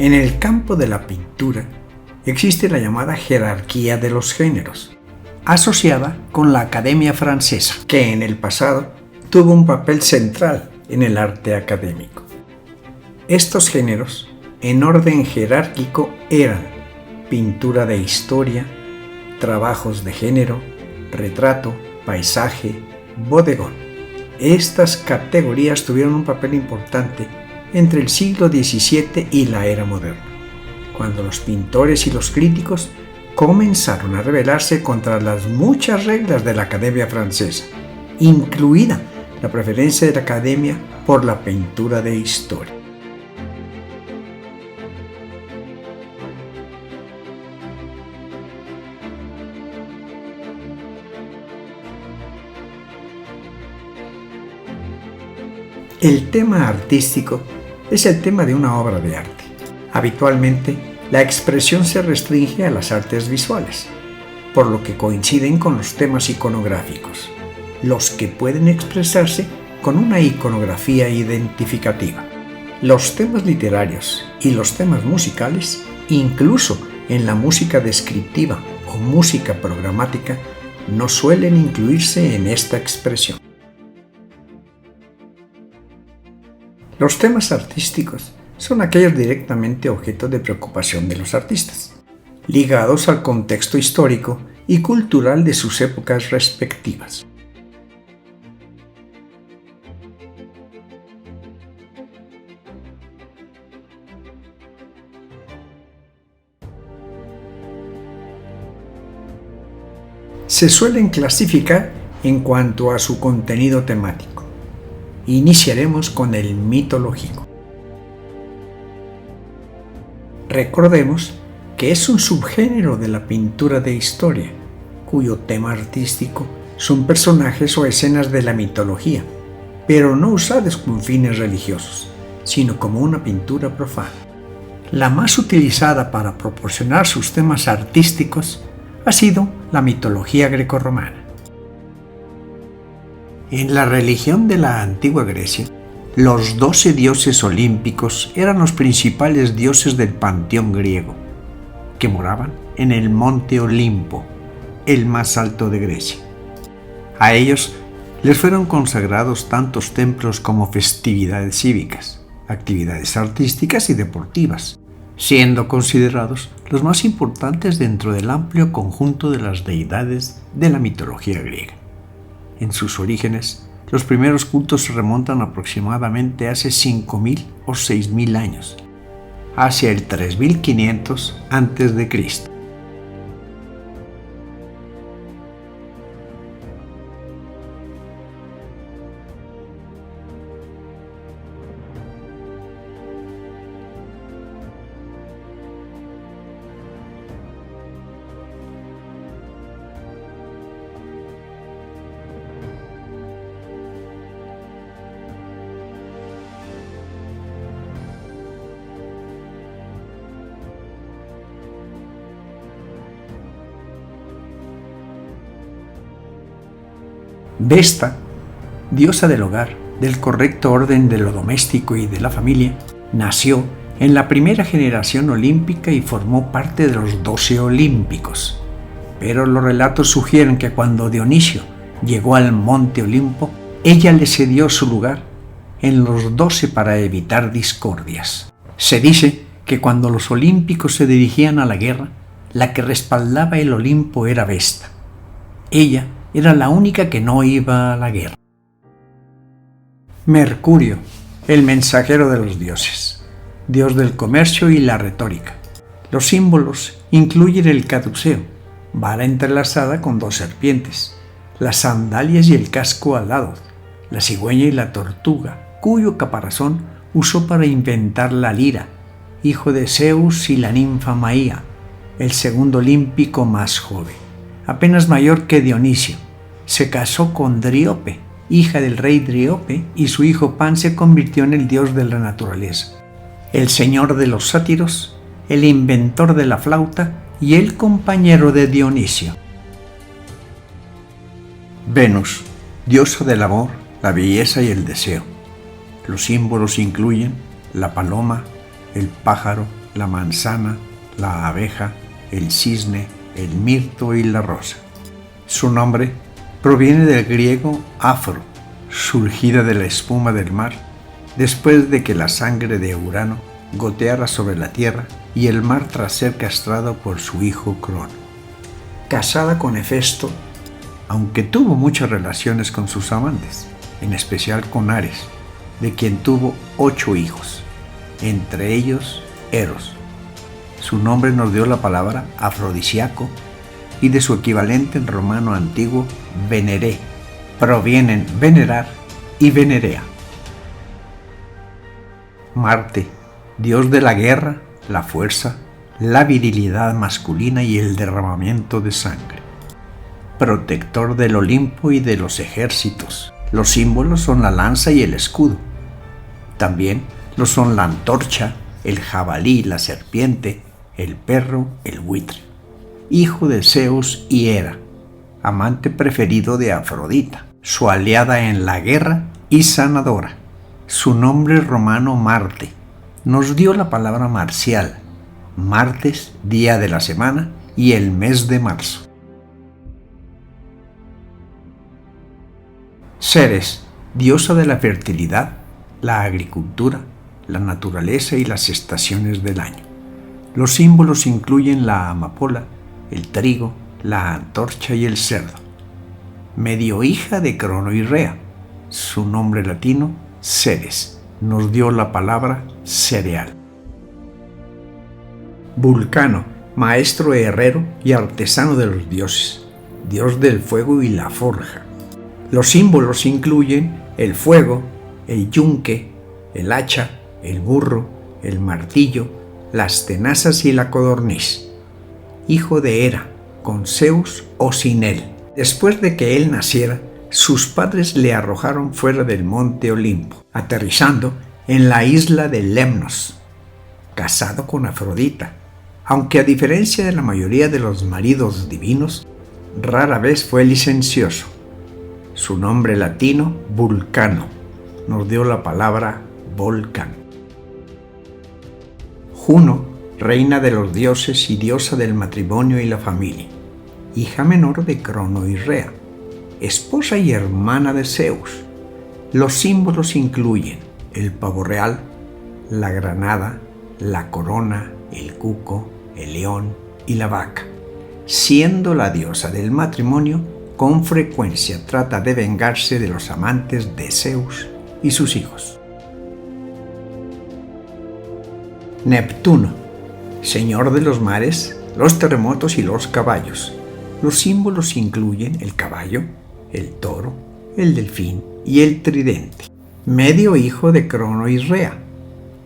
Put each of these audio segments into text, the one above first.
En el campo de la pintura existe la llamada jerarquía de los géneros, asociada con la Academia Francesa, que en el pasado tuvo un papel central en el arte académico. Estos géneros, en orden jerárquico, eran pintura de historia, trabajos de género, retrato, paisaje, bodegón. Estas categorías tuvieron un papel importante entre el siglo XVII y la era moderna, cuando los pintores y los críticos comenzaron a rebelarse contra las muchas reglas de la Academia Francesa, incluida la preferencia de la Academia por la pintura de historia. El tema artístico es el tema de una obra de arte. Habitualmente, la expresión se restringe a las artes visuales, por lo que coinciden con los temas iconográficos, los que pueden expresarse con una iconografía identificativa. Los temas literarios y los temas musicales, incluso en la música descriptiva o música programática, no suelen incluirse en esta expresión. Los temas artísticos son aquellos directamente objeto de preocupación de los artistas, ligados al contexto histórico y cultural de sus épocas respectivas. Se suelen clasificar en cuanto a su contenido temático. Iniciaremos con el mitológico. Recordemos que es un subgénero de la pintura de historia, cuyo tema artístico son personajes o escenas de la mitología, pero no usados con fines religiosos, sino como una pintura profana. La más utilizada para proporcionar sus temas artísticos ha sido la mitología grecorromana. En la religión de la antigua Grecia, los 12 dioses olímpicos eran los principales dioses del panteón griego, que moraban en el monte Olimpo, el más alto de Grecia. A ellos les fueron consagrados tantos templos como festividades cívicas, actividades artísticas y deportivas, siendo considerados los más importantes dentro del amplio conjunto de las deidades de la mitología griega. En sus orígenes, los primeros cultos se remontan aproximadamente hace 5.000 o 6.000 años, hacia el 3500 a.C. Vesta, diosa del hogar, del correcto orden de lo doméstico y de la familia, nació en la primera generación olímpica y formó parte de los 12 olímpicos. Pero los relatos sugieren que cuando Dionisio llegó al monte Olimpo, ella le cedió su lugar en los 12 para evitar discordias. Se dice que cuando los olímpicos se dirigían a la guerra, la que respaldaba el Olimpo era Vesta. Ella era la única que no iba a la guerra. Mercurio, el mensajero de los dioses, dios del comercio y la retórica. Los símbolos incluyen el caduceo, vara entrelazada con 2 serpientes, las sandalias y el casco alados, la cigüeña y la tortuga, cuyo caparazón usó para inventar la lira, hijo de Zeus y la ninfa Maía, el segundo olímpico más joven. Apenas mayor que Dionisio, se casó con Dríope, hija del rey Dríope, y su hijo Pan se convirtió en el dios de la naturaleza, el señor de los sátiros, el inventor de la flauta y el compañero de Dionisio. Venus, diosa del amor, la belleza y el deseo. Los símbolos incluyen la paloma, el pájaro, la manzana, la abeja, el cisne, el mirto y la rosa. Su nombre proviene del griego afro, surgida de la espuma del mar, después de que la sangre de Urano goteara sobre la tierra y el mar tras ser castrado por su hijo Crono. Casada con Hefesto, aunque tuvo muchas relaciones con sus amantes, en especial con Ares, de quien tuvo 8 hijos, entre ellos Eros. Su nombre nos dio la palabra afrodisíaco y de su equivalente en romano antiguo veneré, provienen venerar y venerea. Marte, dios de la guerra, la fuerza, la virilidad masculina y el derramamiento de sangre. Protector del Olimpo y de los ejércitos. Los símbolos son la lanza y el escudo. También lo son la antorcha, el jabalí, la serpiente, el perro, el buitre. Hijo de Zeus y Hera, amante preferido de Afrodita, su aliada en la guerra y sanadora. Su nombre romano Marte. Nos dio la palabra marcial, martes, día de la semana y el mes de marzo. Ceres, diosa de la fertilidad, la agricultura, la naturaleza y las estaciones del año. Los símbolos incluyen la amapola, el trigo, la antorcha y el cerdo. Medio hija de Crono y Rea. Su nombre latino, Ceres, nos dio la palabra cereal. Vulcano, maestro herrero y artesano de los dioses, dios del fuego y la forja. Los símbolos incluyen el fuego, el yunque, el hacha, el burro, el martillo, las tenazas y la codorniz. Hijo de Hera, con Zeus o sin él. Después de que él naciera, sus padres le arrojaron fuera del monte Olimpo, aterrizando en la isla de Lemnos, casado con Afrodita, aunque a diferencia de la mayoría de los maridos divinos, rara vez fue licencioso. Su nombre latino, Vulcano, nos dio la palabra volcán. Juno, reina de los dioses y diosa del matrimonio y la familia, hija menor de Crono y Rea, esposa y hermana de Zeus. Los símbolos incluyen el pavo real, la granada, la corona, el cuco, el león y la vaca. Siendo la diosa del matrimonio, con frecuencia trata de vengarse de los amantes de Zeus y sus hijos. Neptuno, señor de los mares, los terremotos y los caballos. Los símbolos incluyen el caballo, el toro, el delfín y el tridente. Medio hijo de Crono y Rea,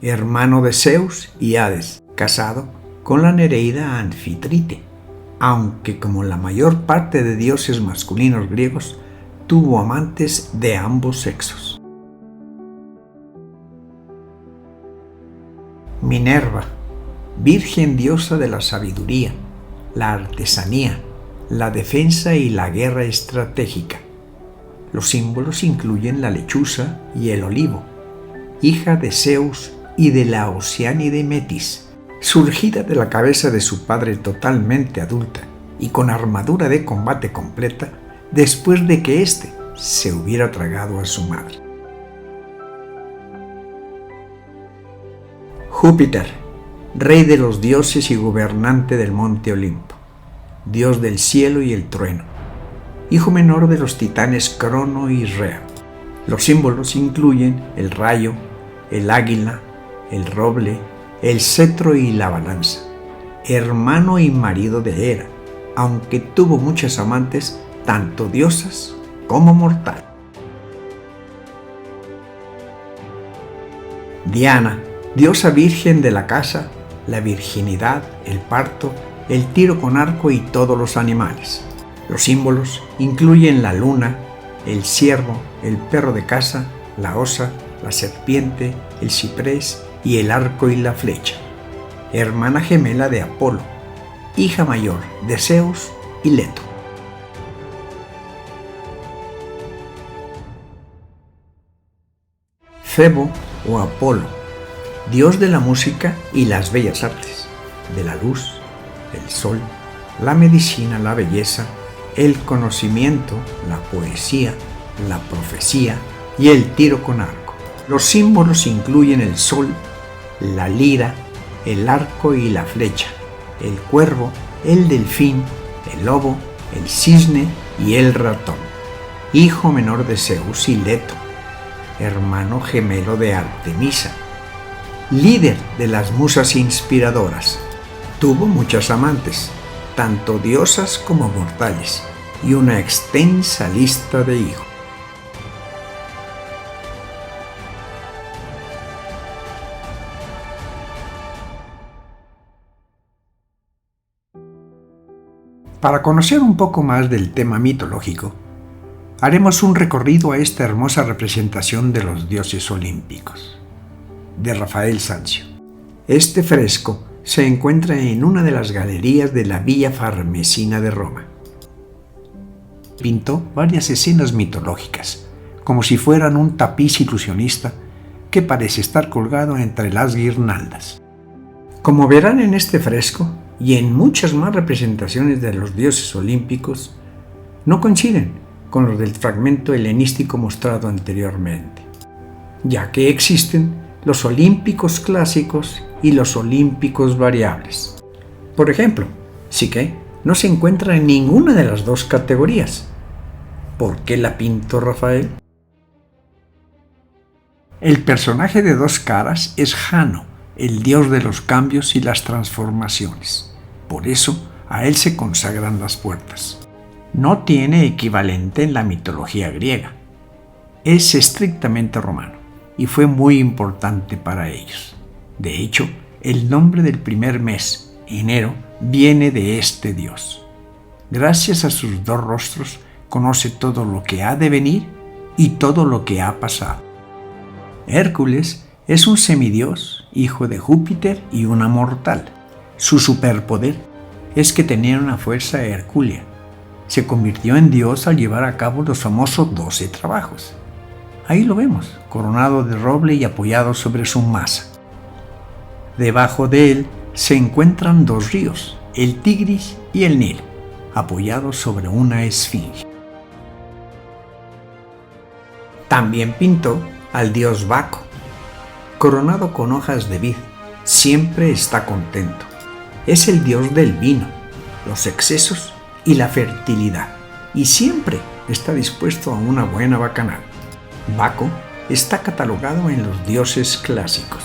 hermano de Zeus y Hades, casado con la nereida Anfitrite, aunque como la mayor parte de dioses masculinos griegos, tuvo amantes de ambos sexos. Minerva, virgen diosa de la sabiduría, la artesanía, la defensa y la guerra estratégica. Los símbolos incluyen la lechuza y el olivo, hija de Zeus y de la Oceánide Metis, surgida de la cabeza de su padre totalmente adulta y con armadura de combate completa después de que éste se hubiera tragado a su madre. Júpiter, rey de los dioses y gobernante del monte Olimpo, dios del cielo y el trueno, hijo menor de los titanes Crono y Rea. Los símbolos incluyen el rayo, el águila, el roble, el cetro y la balanza. Hermano y marido de Hera, aunque tuvo muchas amantes, tanto diosas como mortal. Diana, diosa virgen de la casa, la virginidad, el parto, el tiro con arco y todos los animales. Los símbolos incluyen la luna, el ciervo, el perro de caza, la osa, la serpiente, el ciprés y el arco y la flecha. Hermana gemela de Apolo, hija mayor de Zeus y Leto. Febo o Apolo, Dios de la música y las bellas artes, de la luz, el sol, la medicina, la belleza, el conocimiento, la poesía, la profecía y el tiro con arco. Los símbolos incluyen el sol, la lira, el arco y la flecha, el cuervo, el delfín, el lobo, el cisne y el ratón. Hijo menor de Zeus y Leto, hermano gemelo de Artemisa, líder de las musas inspiradoras. Tuvo muchas amantes, tanto diosas como mortales, y una extensa lista de hijos. Para conocer un poco más del tema mitológico, haremos un recorrido a esta hermosa representación de los dioses olímpicos, de Rafael Sanzio. Este fresco se encuentra en una de las galerías de la Villa Farnesina de Roma. Pintó varias escenas mitológicas, como si fueran un tapiz ilusionista que parece estar colgado entre las guirnaldas. Como verán en este fresco y en muchas más representaciones de los dioses olímpicos, no coinciden con los del fragmento helenístico mostrado anteriormente, ya que existen los olímpicos clásicos y los olímpicos variables. Por ejemplo, Psique no se encuentra en ninguna de las dos categorías. ¿Por qué la pintó Rafael? El personaje de dos caras es Jano, el dios de los cambios y las transformaciones. Por eso a él se consagran las puertas. No tiene equivalente en la mitología griega. Es estrictamente romano y fue muy importante para ellos. De hecho, el nombre del primer mes, enero, viene de este dios. Gracias a sus dos rostros, conoce todo lo que ha de venir y todo lo que ha pasado. Hércules es un semidios, hijo de Júpiter y una mortal. Su superpoder es que tenía una fuerza hercúlea. Se convirtió en dios al llevar a cabo los famosos 12 trabajos. Ahí lo vemos, coronado de roble y apoyado sobre su masa. Debajo de él se encuentran dos ríos, el Tigris y el Nilo, apoyados sobre una esfinge. También pintó al dios Baco, coronado con hojas de vid, siempre está contento. Es el dios del vino, los excesos y la fertilidad, y siempre está dispuesto a una buena bacanal. Baco está catalogado en los dioses clásicos.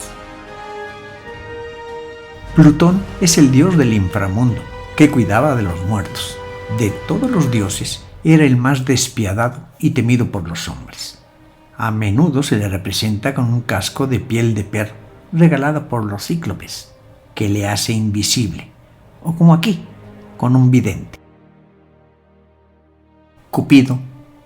Plutón es el dios del inframundo, que cuidaba de los muertos. De todos los dioses, era el más despiadado y temido por los hombres. A menudo se le representa con un casco de piel de perro regalado por los cíclopes, que le hace invisible, o como aquí, con un vidente. Cupido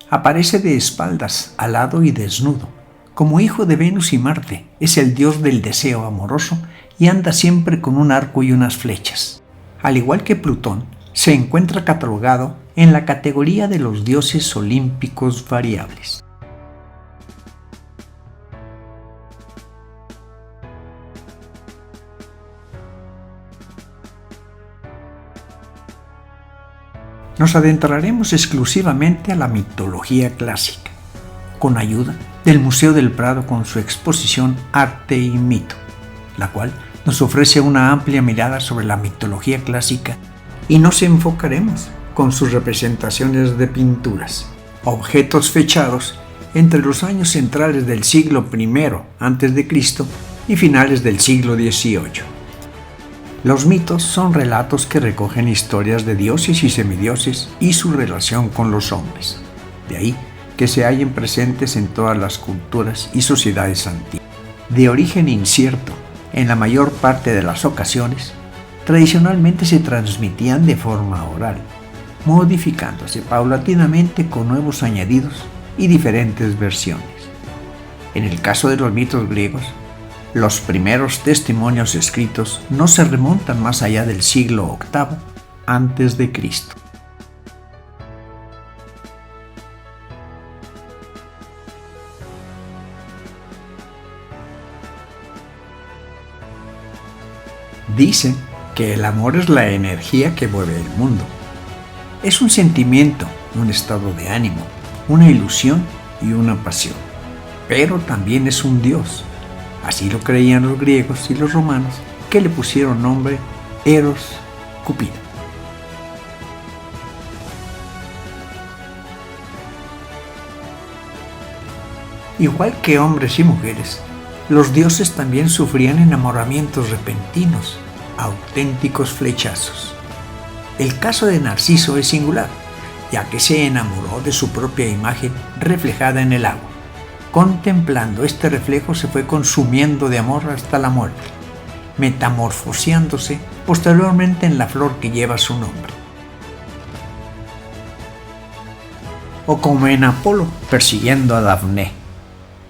aparece de espaldas, alado y desnudo. Como hijo de Venus y Marte, es el dios del deseo amoroso y anda siempre con un arco y unas flechas. Al igual que Plutón, se encuentra catalogado en la categoría de los dioses olímpicos variables. Nos adentraremos exclusivamente a la mitología clásica, con ayuda del Museo del Prado con su exposición Arte y Mito, la cual nos ofrece una amplia mirada sobre la mitología clásica y nos enfocaremos con sus representaciones de pinturas, objetos fechados entre los años centrales del siglo I a.C. y finales del siglo XVIII. Los mitos son relatos que recogen historias de dioses y semidioses y su relación con los hombres. De ahí que se hallen presentes en todas las culturas y sociedades antiguas. De origen incierto, en la mayor parte de las ocasiones, tradicionalmente se transmitían de forma oral, modificándose paulatinamente con nuevos añadidos y diferentes versiones. En el caso de los mitos griegos, los primeros testimonios escritos no se remontan más allá del siglo VIII a.C. Dicen que el amor es la energía que mueve el mundo. Es un sentimiento, un estado de ánimo, una ilusión y una pasión. Pero también es un dios. Así lo creían los griegos y los romanos, que le pusieron nombre Eros Cupido. Igual que hombres y mujeres, los dioses también sufrían enamoramientos repentinos, auténticos flechazos. El caso de Narciso es singular, ya que se enamoró de su propia imagen reflejada en el agua. Contemplando este reflejo se fue consumiendo de amor hasta la muerte, metamorfoseándose posteriormente en la flor que lleva su nombre. O como en Apolo persiguiendo a Dafne.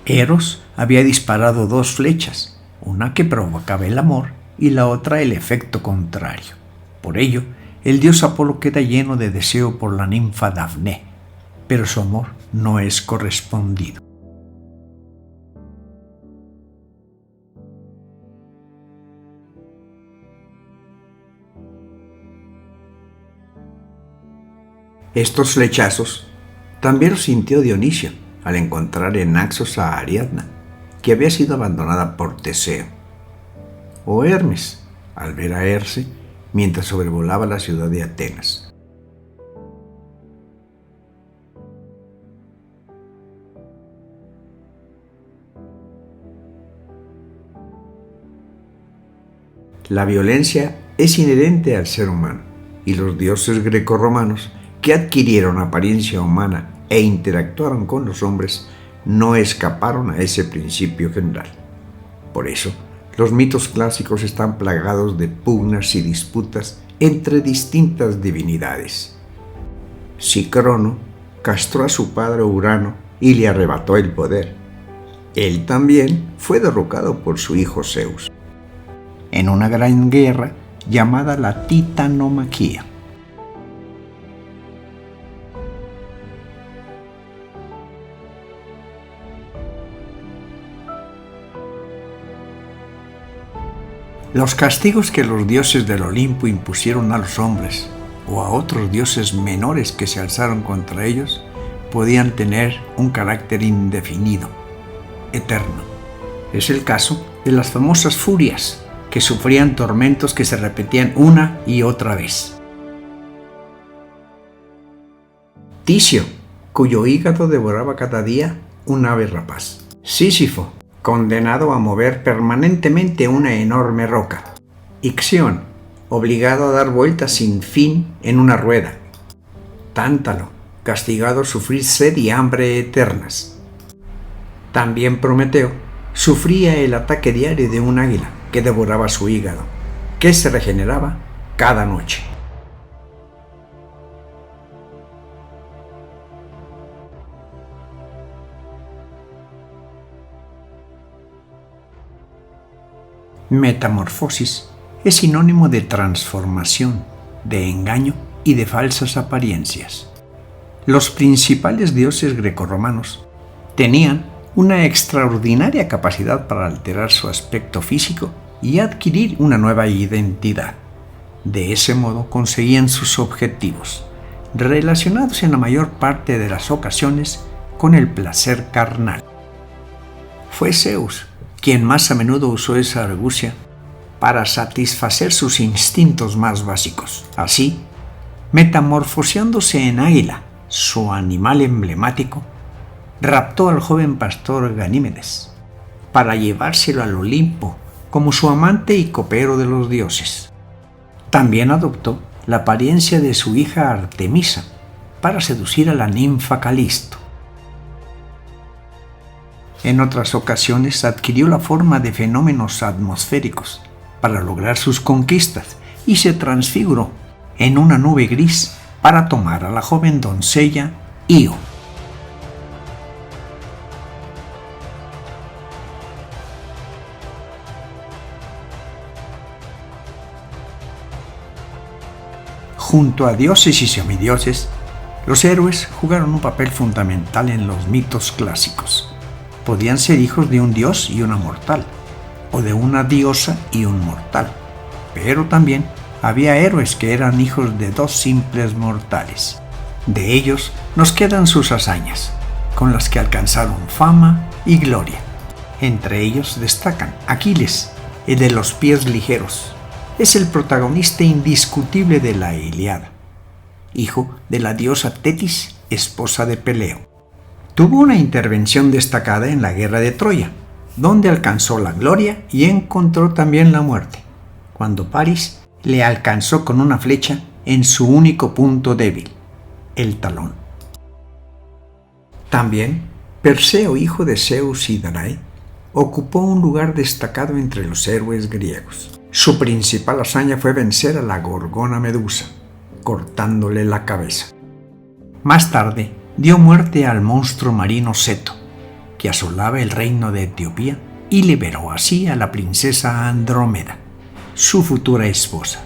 Eros había disparado 2 flechas, una que provocaba el amor y la otra el efecto contrario. Por ello, el dios Apolo queda lleno de deseo por la ninfa Dafne, pero su amor no es correspondido. Estos flechazos también los sintió Dionisio al encontrar en Naxos a Ariadna, que había sido abandonada por Teseo, o Hermes al ver a Herce mientras sobrevolaba la ciudad de Atenas. La violencia es inherente al ser humano, y los dioses grecorromanos que adquirieron apariencia humana e interactuaron con los hombres no escaparon a ese principio general. Por eso, los mitos clásicos están plagados de pugnas y disputas entre distintas divinidades. Cicrono castró a su padre Urano y le arrebató el poder. Él también fue derrocado por su hijo Zeus, en una gran guerra llamada la Titanomaquia. Los castigos que los dioses del Olimpo impusieron a los hombres o a otros dioses menores que se alzaron contra ellos podían tener un carácter indefinido, eterno. Es el caso de las famosas furias, que sufrían tormentos que se repetían una y otra vez. Ticio, cuyo hígado devoraba cada día un ave rapaz. Sísifo, condenado a mover permanentemente una enorme roca. Ixión, obligado a dar vueltas sin fin en una rueda. Tántalo, castigado a sufrir sed y hambre eternas. También Prometeo sufría el ataque diario de un águila que devoraba su hígado, que se regeneraba cada noche. Metamorfosis es sinónimo de transformación, de engaño y de falsas apariencias. Los principales dioses grecorromanos tenían una extraordinaria capacidad para alterar su aspecto físico y adquirir una nueva identidad. De ese modo conseguían sus objetivos, relacionados en la mayor parte de las ocasiones con el placer carnal. Fue Zeus quien más a menudo usó esa argucia para satisfacer sus instintos más básicos. Así, metamorfoseándose en águila, su animal emblemático, raptó al joven pastor Ganímedes para llevárselo al Olimpo como su amante y copero de los dioses. También adoptó la apariencia de su hija Artemisa para seducir a la ninfa Calisto. En otras ocasiones adquirió la forma de fenómenos atmosféricos para lograr sus conquistas y se transfiguró en una nube gris para tomar a la joven doncella Io. Junto a dioses y semidioses, los héroes jugaron un papel fundamental en los mitos clásicos. Podían ser hijos de un dios y una mortal, o de una diosa y un mortal, Pero también había héroes que eran hijos de dos simples mortales. De ellos nos quedan sus hazañas, con las que alcanzaron fama y gloria. Entre ellos destacan Aquiles, el de los pies ligeros. Es el protagonista indiscutible de la Ilíada, hijo de la diosa Tetis, esposa de Peleo. Tuvo una intervención destacada en la guerra de Troya, donde alcanzó la gloria y encontró también la muerte, cuando París le alcanzó con una flecha en su único punto débil, el talón. También Perseo, hijo de Zeus y Danae, ocupó un lugar destacado entre los héroes griegos. Su principal hazaña fue vencer a la gorgona Medusa, cortándole la cabeza. Más tarde, dio muerte al monstruo marino Ceto, que asolaba el reino de Etiopía, y liberó así a la princesa Andrómeda, su futura esposa.